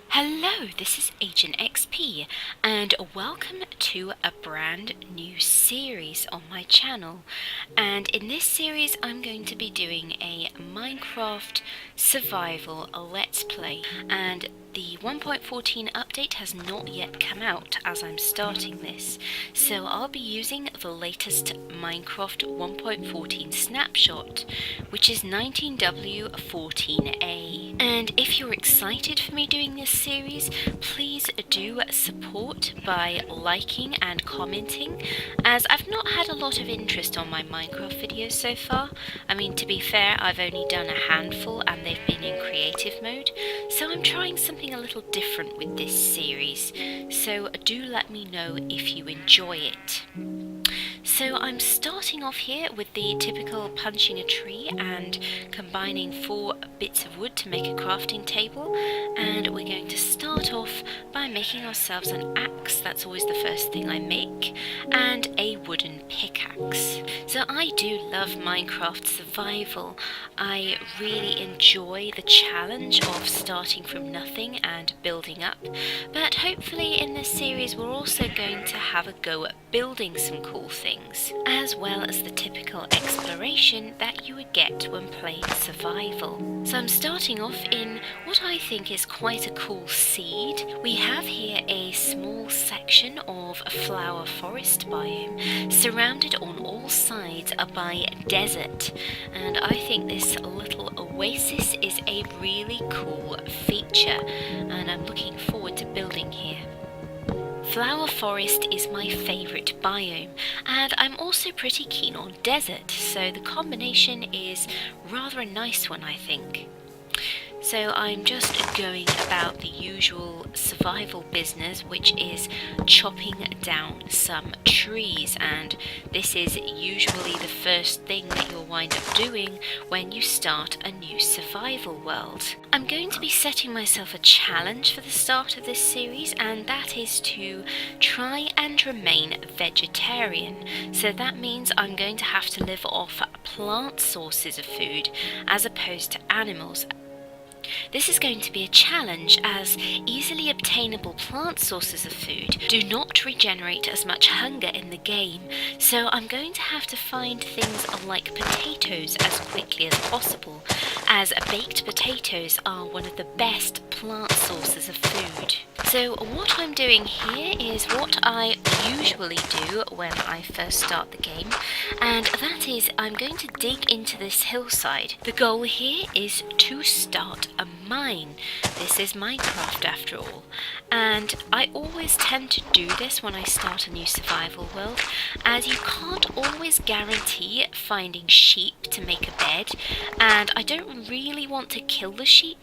Hello, this is AgentXP, and welcome to a brand new series on my channel. And in this series, I'm going to be doing a Minecraft survival Let's Play. And the 1.14 update has not yet come out as I'm starting this, so I'll be using the latest Minecraft 1.14 snapshot, which is 19W14A. And if you're excited for me doing this series, please do support by liking and commenting, as I've not had a lot of interest on my Minecraft videos so far. I mean, to be fair, I've only done a handful and they've been in creative mode, so I'm trying something a little different with this series, so do let me know if you enjoy it. So I'm starting off here with the typical punching a tree and combining 4 bits of wood to make a crafting table, and we're going to start off by making ourselves an axe. That's always the first thing I make, and a wooden pickaxe. So I do love Minecraft survival. I really enjoy the challenge of starting from nothing and building up, but hopefully in this series we're also going to have a go at building some cool things, as well as the typical exploration that you would get when playing survival. So I'm starting off in what I think is quite a cool seed. We have here a small section of a flower forest biome, surrounded on all sides by desert, and I think this little oasis is a really cool feature, and I'm looking forward to building here. Flower forest is my favourite biome, and I'm also pretty keen on desert, so the combination is rather a nice one, I think. So I'm just going about the usual survival business, which is chopping down some trees, and this is usually the first thing that you'll wind up doing when you start a new survival world. I'm going to be setting myself a challenge for the start of this series, and that is to try and remain vegetarian. So that means I'm going to have to live off plant sources of food as opposed to animals. This is going to be a challenge, as easily obtainable plant sources of food do not regenerate as much hunger in the game, so I'm going to have to find things like potatoes as quickly as possible, as baked potatoes are one of the best plant sources of food. So what I'm doing here is what I usually do when I first start the game, and that is I'm going to dig into this hillside. The goal here is to start a mine. This is Minecraft after all, and I always tend to do this when I start a new survival world, as you can't always guarantee finding sheep to make a bed, and I don't really want to kill the sheep.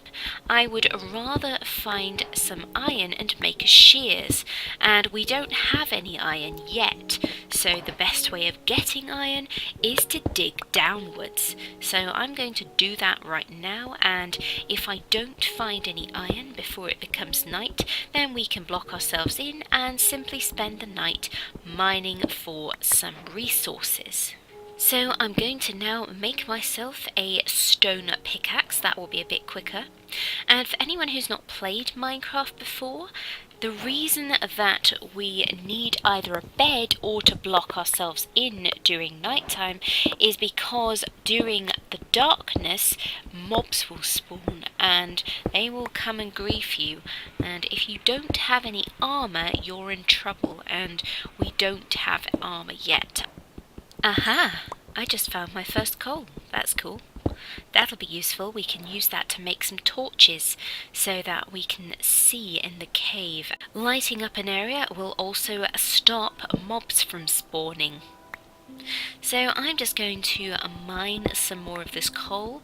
I would rather find some iron and make shears, and we don't have any iron yet, so the best way of getting iron is to dig downwards. So I'm going to do that right now, and if I don't find any iron before it becomes night, then we can block ourselves in and simply spend the night mining for some resources. So I'm going to now make myself a stone pickaxe. That will be a bit quicker. And for anyone who's not played Minecraft before, the reason that we need either a bed or to block ourselves in during nighttime is because during the darkness, mobs will spawn and they will come and grief you. And if you don't have any armour, you're in trouble, and we don't have armour yet. Aha! I just found my first coal. That's cool. That'll be useful. We can use that to make some torches so that we can see in the cave. Lighting up an area will also stop mobs from spawning. So I'm just going to mine some more of this coal,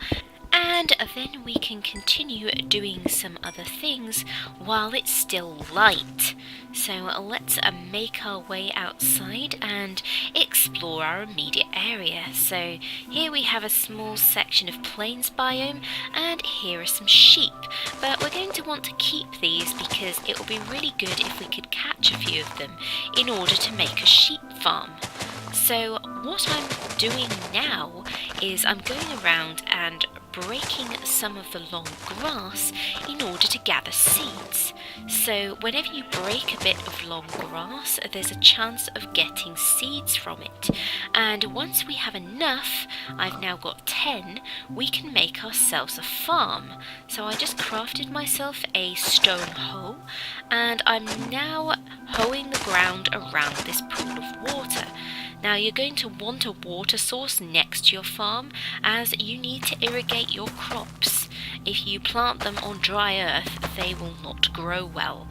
and then we can continue doing some other things while it's still light. So let's make our way outside and explore our immediate area. So here we have a small section of plains biome, and here are some sheep, but we're going to want to keep these because it will be really good if we could catch a few of them in order to make a sheep farm. So what I'm doing now is I'm going around and breaking some of the long grass in order to gather seeds. So whenever you break a bit of long grass, there's a chance of getting seeds from it. And once we have enough, I've now got 10, we can make ourselves a farm. So I just crafted myself a stone hoe, and I'm now hoeing the ground around this pool of water. Now you're going to want a water source next to your farm, as you need to irrigate your crops. If you plant them on dry earth, they will not grow well.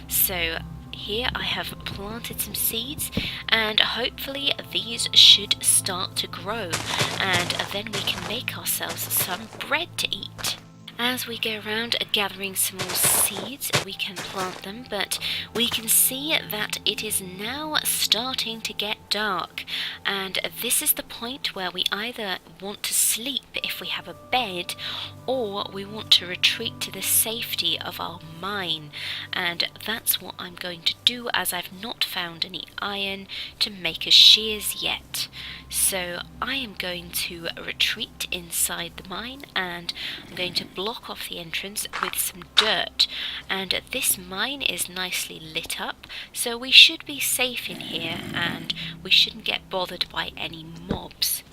So here I have planted some seeds, and hopefully these should start to grow, and then we can make ourselves some bread to eat. As we go around gathering some more seeds, we can plant them, but we can see that it is now starting to get dark, and this is the point where we either want to sleep if we have a bed, or we want to retreat to the safety of our mine, and that's what I'm going to do, as I've not found any iron to make us shears yet. So I am going to retreat inside the mine, and I'm going to block off the entrance with some dirt, and this mine is nicely lit up, so we should be safe in here and we shouldn't get bothered by any mobs.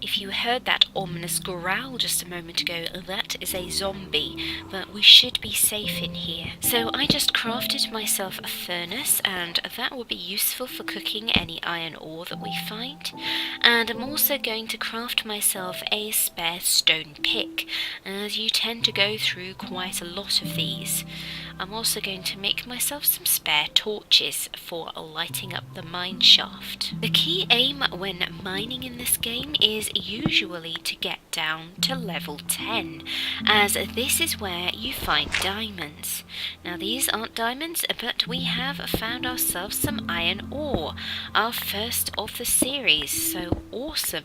If you heard that ominous growl just a moment ago, that is a zombie, but we should be safe in here. So I just crafted myself a furnace, and that will be useful for cooking any iron ore that we find. And I'm also going to craft myself a spare stone pick, as you tend to go through quite a lot of these. I'm also going to make myself some spare torches for lighting up the mine shaft. The key aim when mining in this game is usually to get down to level 10, as this is where you find diamonds. Now these aren't diamonds, but we have found ourselves some iron ore, our first of the series, so awesome,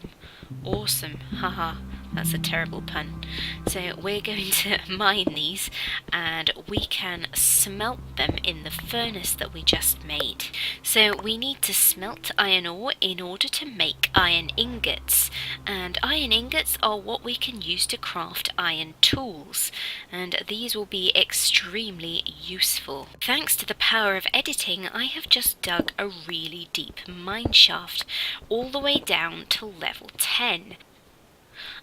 haha. That's a terrible pun. So we're going to mine these, and we can smelt them in the furnace that we just made. So we need to smelt iron ore in order to make iron ingots, and iron ingots are what we can use to craft iron tools, and these will be extremely useful. Thanks to the power of editing, I have just dug a really deep mine shaft all the way down to level 10.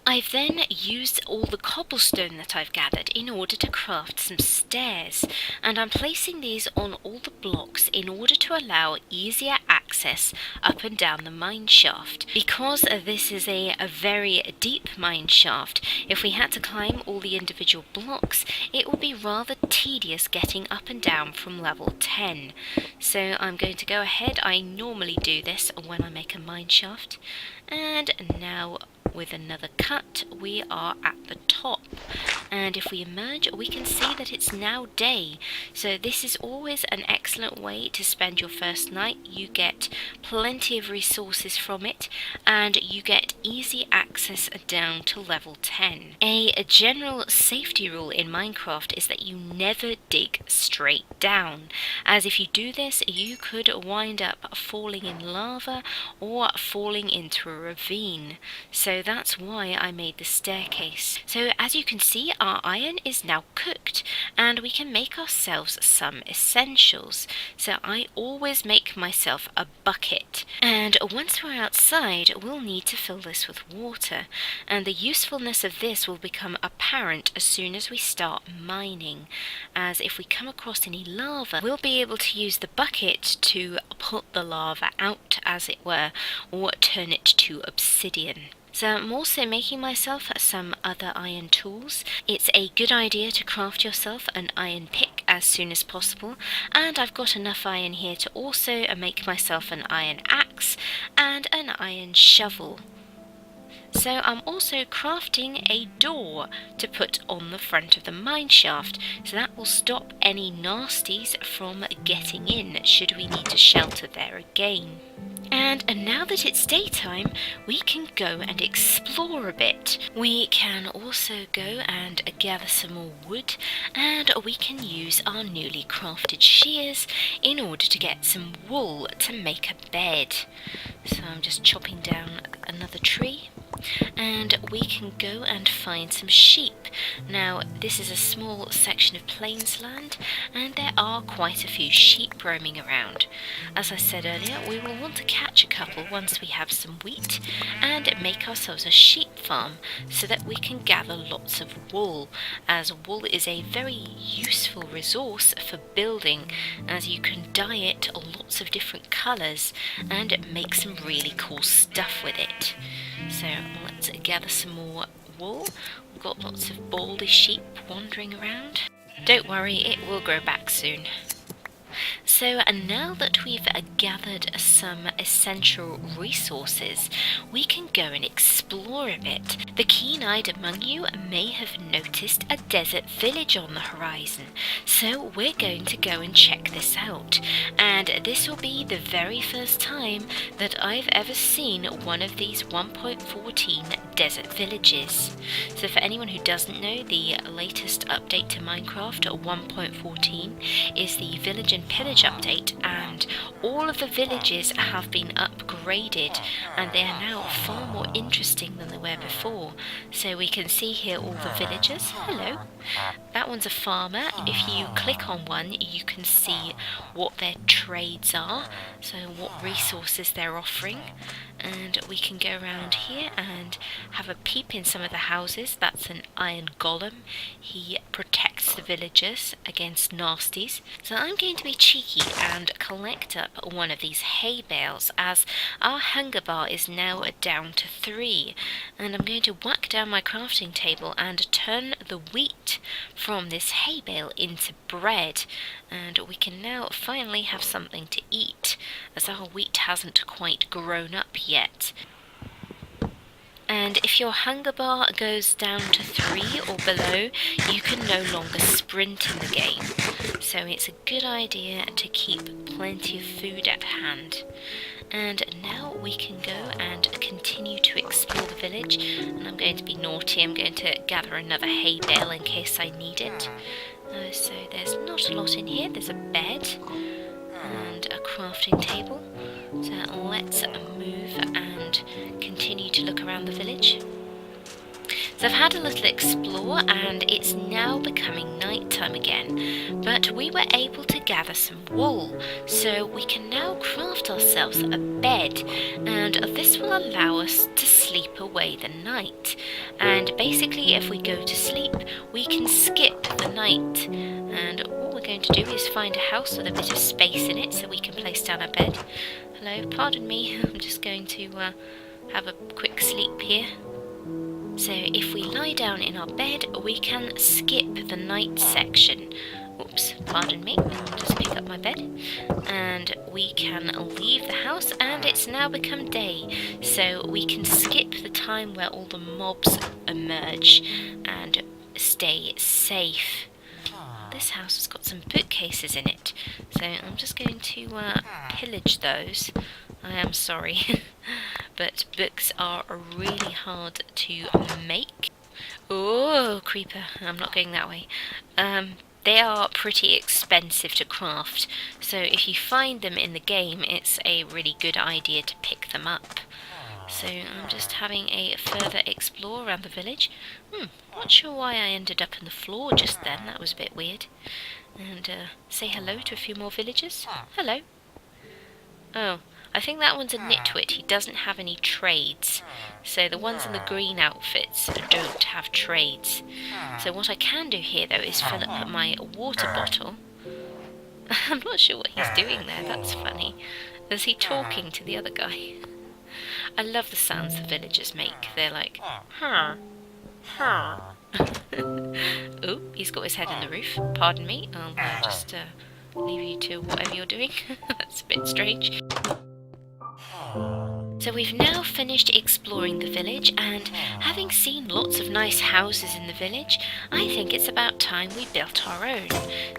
I've then used all the cobblestone that I've gathered in order to craft some stairs, and I'm placing these on all the blocks in order to allow easier access up and down the mine shaft. Because this is a very deep mine shaft, if we had to climb all the individual blocks, it would be rather tedious getting up and down from level 10. So I'm going to go ahead. I normally do this when I make a mine shaft, and now with another cut we are at the top, and if we emerge we can see that it's now day. So this is always an excellent way to spend your first night. You get plenty of resources from it, and you get easy access down to level 10. A general safety rule in Minecraft is that you never dig straight down, as if you do this you could wind up falling in lava or falling into a ravine. So that's why I made the staircase. So as you can see, our iron is now cooked, and we can make ourselves some essentials. So I always make myself a bucket, and once we're outside we'll need to fill this with water, and the usefulness of this will become apparent as soon as we start mining, as if we come across any lava we'll be able to use the bucket to put the lava out, as it were, or turn it to obsidian. So I'm also making myself some other iron tools. It's a good idea to craft yourself an iron pick as soon as possible, and I've got enough iron here to also make myself an iron axe and an iron shovel. So I'm also crafting a door to put on the front of the mine shaft, so that will stop any nasties from getting in should we need to shelter there again. And now that it's daytime, we can go and explore a bit. We can also go and gather some more wood, and we can use our newly crafted shears in order to get some wool to make a bed. So I'm just chopping down another tree, and we can go and find some sheep. Now, this is a small section of plains land, and there are quite a few sheep roaming around. As I said earlier, we will want to catch a couple once we have some wheat and make ourselves a sheep farm so that we can gather lots of wool, as wool is a very useful resource for building, as you can dye it lots of different colours and make some really cool stuff with it. So let's gather some more wool. We've got lots of baldy sheep wandering around. Don't worry, it will grow back soon. So now that we've gathered some essential resources, we can go and explore a bit. The keen-eyed among you may have noticed a desert village on the horizon, so we're going to go and check this out. And this will be the very first time that I've ever seen one of these 1.14 desert villages. So for anyone who doesn't know, the latest update to Minecraft 1.14 is the Village and Pillage update, and all of the villages have been upgraded and they are now far more interesting than they were before. So we can see here all the villagers. Hello. That one's a farmer. If you click on one, you can see what their trades are, so what resources they're offering. And we can go around here and have a peep in some of the houses. That's an iron golem. He protects the villagers against nasties. So I'm going to be cheeky and collect up one of these hay bales, as our hunger bar is now down to 3. And I'm going to whack down my crafting table and turn the wheat from this hay bale into bread. And we can now finally have something to eat, as our wheat hasn't quite grown up yet. And if your hunger bar goes down to 3 or below, you can no longer sprint in the game. So it's a good idea to keep plenty of food at hand. And now we can go and continue to explore the village. And I'm going to be naughty, I'm going to gather another hay bale in case I need it. So there's not a lot in here. There's a bed and a crafting table. So let's move and continue to look around the village. So I've had a little explore and it's now becoming night time again, but we were able to gather some wool, so we can now craft ourselves a bed, and this will allow us to sleep away the night. And basically if we go to sleep, we can skip the night, and what we're going to do is find a house with a bit of space in it so we can place down our bed. Hello, pardon me, I'm just going to have a quick sleep here. So if we lie down in our bed, we can skip the night section. Oops, pardon me, I'll just pick up my bed. And we can leave the house, and it's now become day. So we can skip the time where all the mobs emerge and stay safe. This house has got some bookcases in it, so I'm just going to pillage those. I am sorry, but books are really hard to make. Oh, creeper, I'm not going that way. They are pretty expensive to craft, so if you find them in the game, it's a really good idea to pick them up. So I'm just having a further explore around the village. Not sure why I ended up on the floor just then, that was a bit weird. And say hello to a few more villagers. Hello. Oh, I think that one's a nitwit, he doesn't have any trades. So the ones in the green outfits don't have trades. So what I can do here though is fill up my water bottle. I'm not sure what he's doing there, that's funny. Is he talking to the other guy? I love the sounds the villagers make. They're like, huh, huh. Oh, he's got his head in the roof. Pardon me, I'll just leave you to whatever you're doing. That's a bit strange. So we've now finished exploring the village, and having seen lots of nice houses in the village, I think it's about time we built our own.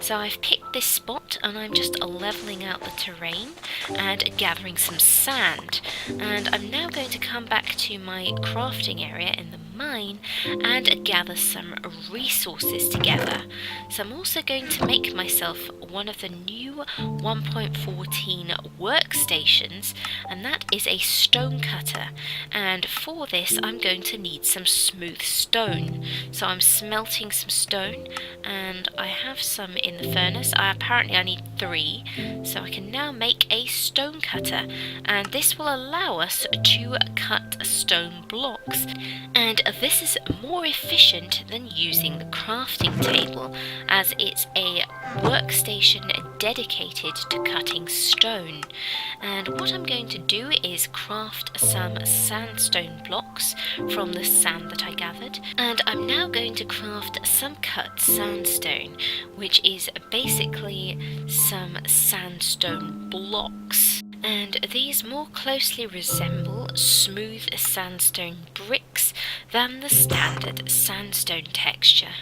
So I've picked this spot and I'm just levelling out the terrain and gathering some sand. And I'm now going to come back to my crafting area in the mine and gather some resources together. So I'm also going to make myself one of the new 1.14 workstations, and that is a stone cutter. And for this I'm going to need some smooth stone. So I'm smelting some stone, and I have some in the furnace. Apparently I need 3, so I can now make a stone cutter, and this will allow us to cut stone blocks. And this is more efficient than using the crafting table, as it's a workstation dedicated to cutting stone. And what I'm going to do is craft some sandstone blocks from the sand that I gathered, and I'm now going to craft some cut sandstone, which is basically some sandstone blocks. And these more closely resemble smooth sandstone bricks than the standard sandstone texture.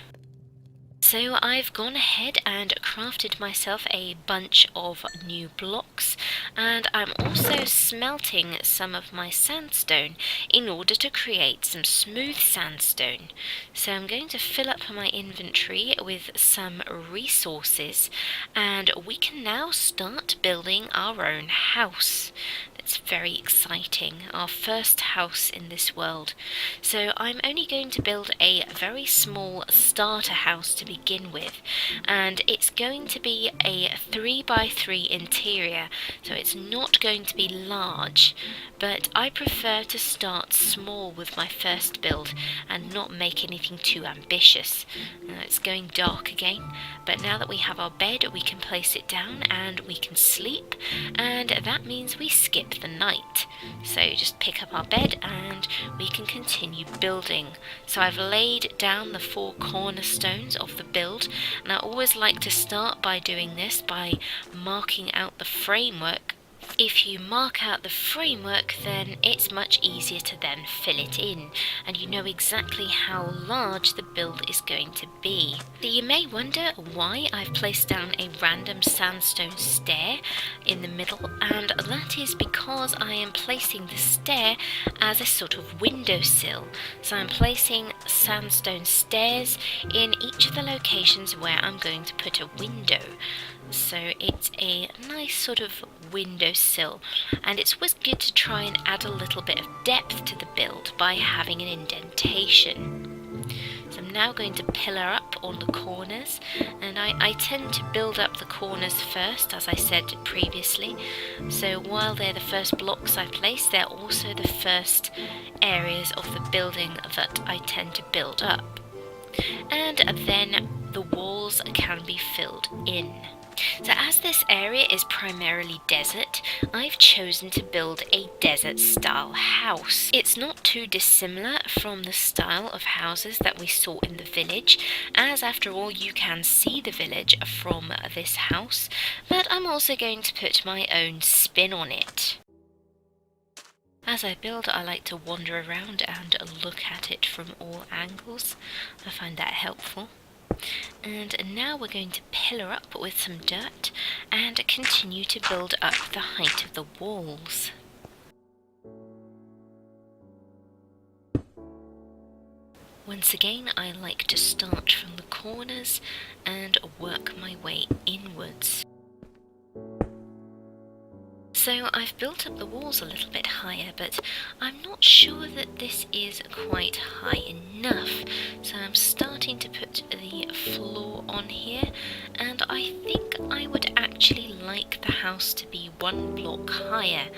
So I've gone ahead and crafted myself a bunch of new blocks, and I'm also smelting some of my sandstone in order to create some smooth sandstone. So I'm going to fill up my inventory with some resources, and we can now start building our own house. It's very exciting, our first house in this world. So I'm only going to build a very small starter house to begin with, and it's going to be a 3x3 interior, so it's not going to be large, but I prefer to start small with my first build and not make anything too ambitious. It's going dark again, but now that we have our bed we can place it down and we can sleep, and that means we skip the night. So just pick up our bed and we can continue building. So I've laid down the 4 cornerstones of the build, and I always like to start by doing this by marking out the framework. If you mark out the framework, then it's much easier to then fill it in, and you know exactly how large the build is going to be. So you may wonder why I've placed down a random sandstone stair in the middle, and that is because I am placing the stair as a sort of windowsill. So I'm placing sandstone stairs in each of the locations where I'm going to put a window. So it's a nice sort of windowsill, and it's always good to try and add a little bit of depth to the build by having an indentation. So I'm now going to pillar up on the corners, and I tend to build up the corners first, as I said previously. So while they're the first blocks I place, they're also the first areas of the building that I tend to build up. And then the walls can be filled in. So as this area is primarily desert, I've chosen to build a desert style house. It's not too dissimilar from the style of houses that we saw in the village, as after all you can see the village from this house, but I'm also going to put my own spin on it. As I build, I like to wander around and look at it from all angles. I find that helpful. And now we're going to pillar up with some dirt and continue to build up the height of the walls. Once again, I like to start from the corners and work my way inwards. So I've built up the walls a little bit higher, but I'm not sure that this is quite high enough. So I'm starting to put the floor on here, and I think I would actually like the house to be 1 block higher.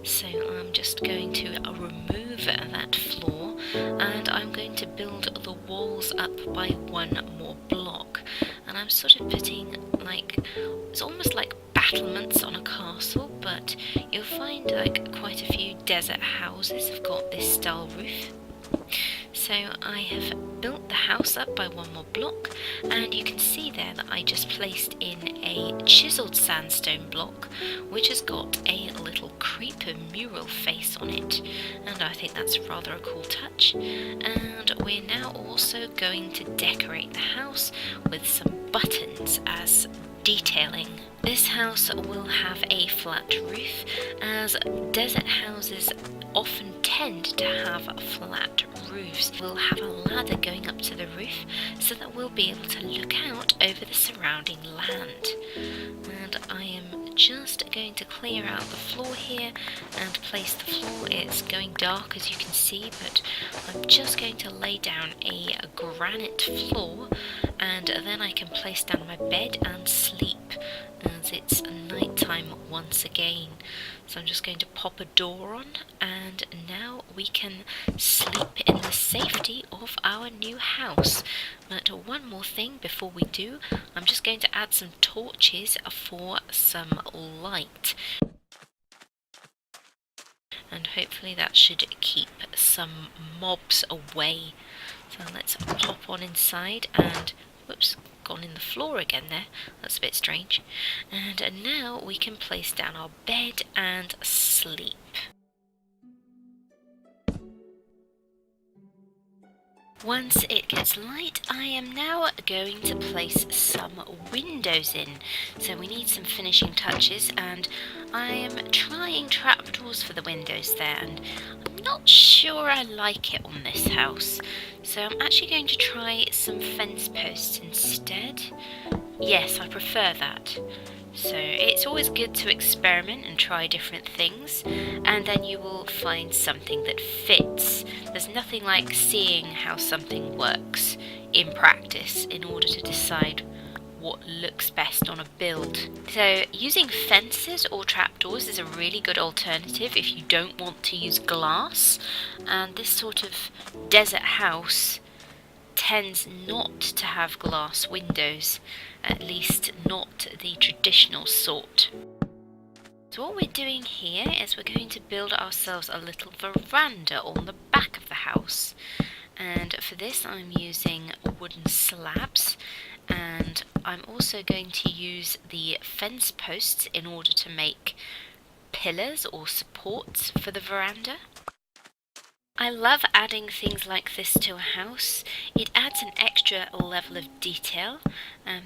So I'm just going to remove that floor, and I'm going to build the walls up by 1 more block. And I'm sort of putting it's almost like battlements on a castle, but you'll find quite a few desert houses have got this style roof. So I have built the house up by 1 more block, and you can see there that I just placed in a chiseled sandstone block which has got a little creeper mural face on it, and I think that's rather a cool touch. And we're now also going to decorate the house with some buttons as detailing. This house will have a flat roof, as desert houses often tend to have flat roofs. We'll have a ladder going up to the roof so that we'll be able to look out over the surrounding land. And I am just going to clear out the floor here and place the floor. It's going dark as you can see, but I'm just going to lay down a granite floor, and then I can place down my bed and sleep as it's night time once again. So I'm just going to pop a door on, and now we can sleep in the safety of our new house. But one more thing before we do, I'm just going to add some torches for some light. And hopefully that should keep some mobs away. So let's pop on inside, and whoops, gone in the floor again there. That's a bit strange. And now we can place down our bed and sleep. Once it gets light, I am now going to place some windows in. So we need some finishing touches, and I am trying trapdoors for the windows there, and I'm not sure I like it on this house. So I'm actually going to try some fence posts instead. Yes, I prefer that. So it's always good to experiment and try different things, and then you will find something that fits. There's nothing like seeing how something works in practice in order to decide what looks best on a build. So using fences or trapdoors is a really good alternative if you don't want to use glass, and this sort of desert house tends not to have glass windows, at least not the traditional sort. So what we're doing here is we're going to build ourselves a little veranda on the back of the house, and for this I'm using wooden slabs, and I'm also going to use the fence posts in order to make pillars or supports for the veranda. I love adding things like this to a house. It adds an extra level of detail.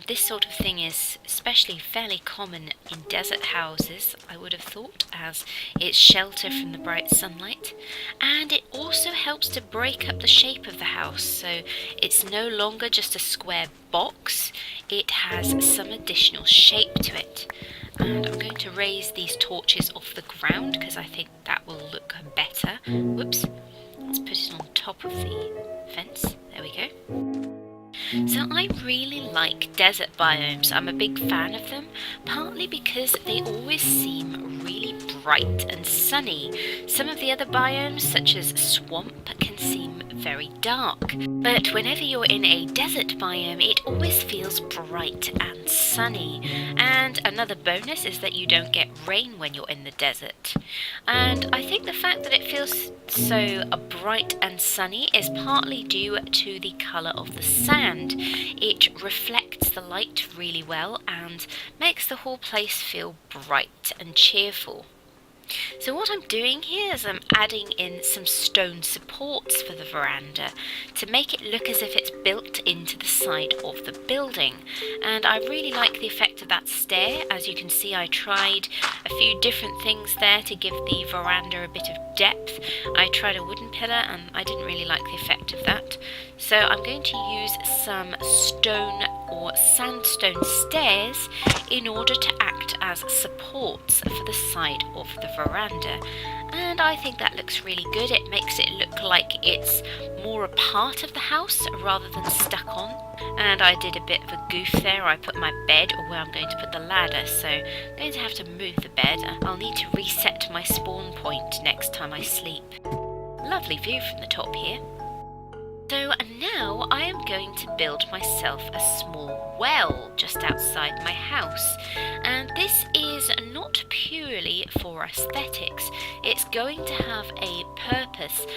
This sort of thing is especially fairly common in desert houses, I would have thought, as it's shelter from the bright sunlight. And it also helps to break up the shape of the house, so it's no longer just a square box. It has some additional shape to it. And I'm going to raise these torches off the ground because I think that will look better. Whoops. Let's put it on top of the fence. There we go. So I really like desert biomes. I'm a big fan of them, partly because they always seem really bright and sunny. Some of the other biomes, such as swamp, can seem very dark. But whenever you're in a desert biome, it always feels bright and sunny. And another bonus is that you don't get rain when you're in the desert. And I think the fact that it feels so bright and sunny is partly due to the colour of the sand. It reflects the light really well and makes the whole place feel bright and cheerful. So what I'm doing here is I'm adding in some stone supports for the veranda to make it look as if it's built into the side of the building. And I really like the effect of that stair. As you can see, I tried a few different things there to give the veranda a bit of depth. I tried a wooden pillar and I didn't really like the effect of that. So I'm going to use some stone or sandstone stairs in order to act as supports for the side of the veranda. And I think that looks really good. It makes it look like it's more a part of the house rather than stuck on. And I did a bit of a goof there. I put my bed where I'm going to put the ladder, so I'm going to have to move the bed. I'll need to reset my spawn point next time I sleep. Lovely view from the top here. So now I am going to build myself a small well just outside my house, and this is not purely for aesthetics. It's going to have a purpose.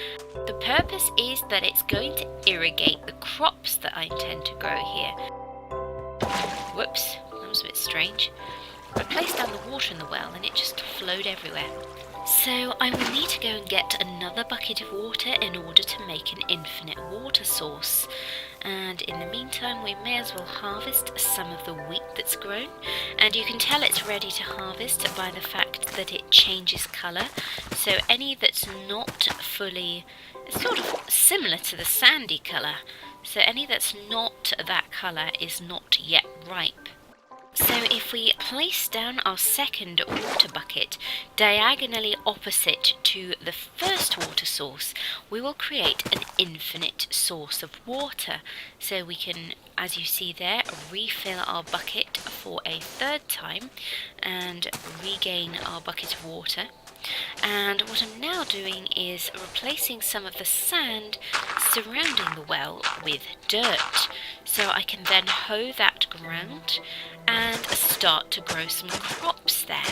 The purpose is that it's going to irrigate the crops that I intend to grow here. Whoops, that was a bit strange. I placed down the water in the well and it just flowed everywhere. So I will need to go and get another bucket of water in order to make an infinite water source. And in the meantime, we may as well harvest some of the wheat that's grown. And you can tell it's ready to harvest by the fact that it changes colour. So any that's not fully It's sort of similar to the sandy colour, so any that's not that colour is not yet ripe. So if we place down our second water bucket diagonally opposite to the first water source, we will create an infinite source of water. So we can, as you see there, refill our bucket for a third time and regain our bucket of water. And what I'm now doing is replacing some of the sand surrounding the well with dirt, so I can then hoe that ground and start to grow some crops there.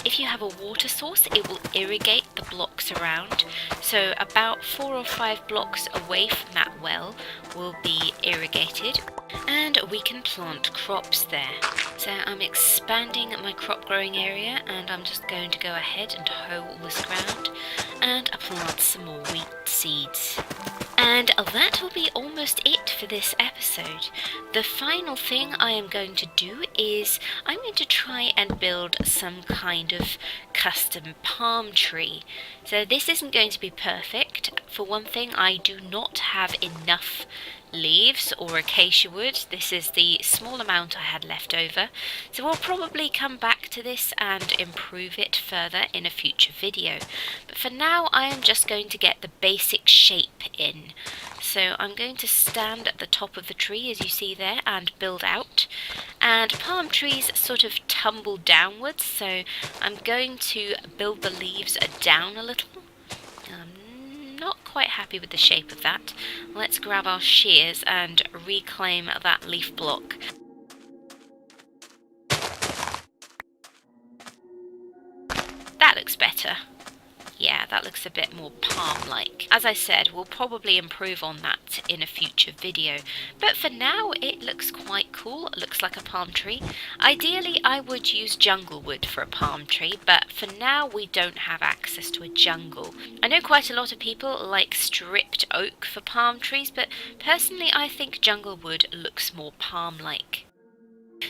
If you have a water source, it will irrigate the blocks around, so about 4 or 5 blocks away from that well will be irrigated, and we can plant crops there. So I'm expanding my crop growing area, and I'm just going to go ahead and hoe all this ground and plant some more wheat seeds. And that will be almost it for this episode. The final thing I am going to do is I'm going to try and build some kind of custom palm tree. So this isn't going to be perfect. For one thing, I do not have enough leaves or acacia wood. This is the small amount I had left over, so we'll probably come back to this and improve it further in a future video. But for now, I am just going to get the basic shape in. So I'm going to stand at the top of the tree, as you see there, and build out. And palm trees sort of tumble downwards, so I'm going to build the leaves down a little. Not quite happy with the shape of that. Let's grab our shears and reclaim that leaf block. That looks better. Yeah, that looks a bit more palm-like. As I said, we'll probably improve on that in a future video. But for now, it looks quite cool. It looks like a palm tree. Ideally, I would use jungle wood for a palm tree, but for now, we don't have access to a jungle. I know quite a lot of people like stripped oak for palm trees, but personally, I think jungle wood looks more palm-like.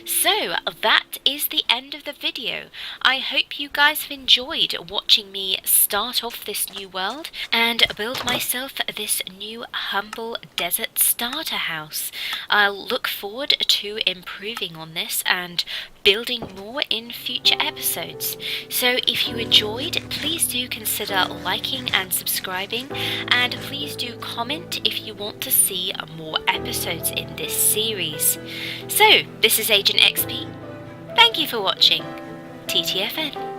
So that is the end of the video. I hope you guys have enjoyed watching me start off this new world and build myself this new humble desert starter house. I'll look forward to improving on this and building more in future episodes. So if you enjoyed, please do consider liking and subscribing, and please do comment if you want to see more episodes in this series. So this is AgentXP. Thank you for watching. TTFN.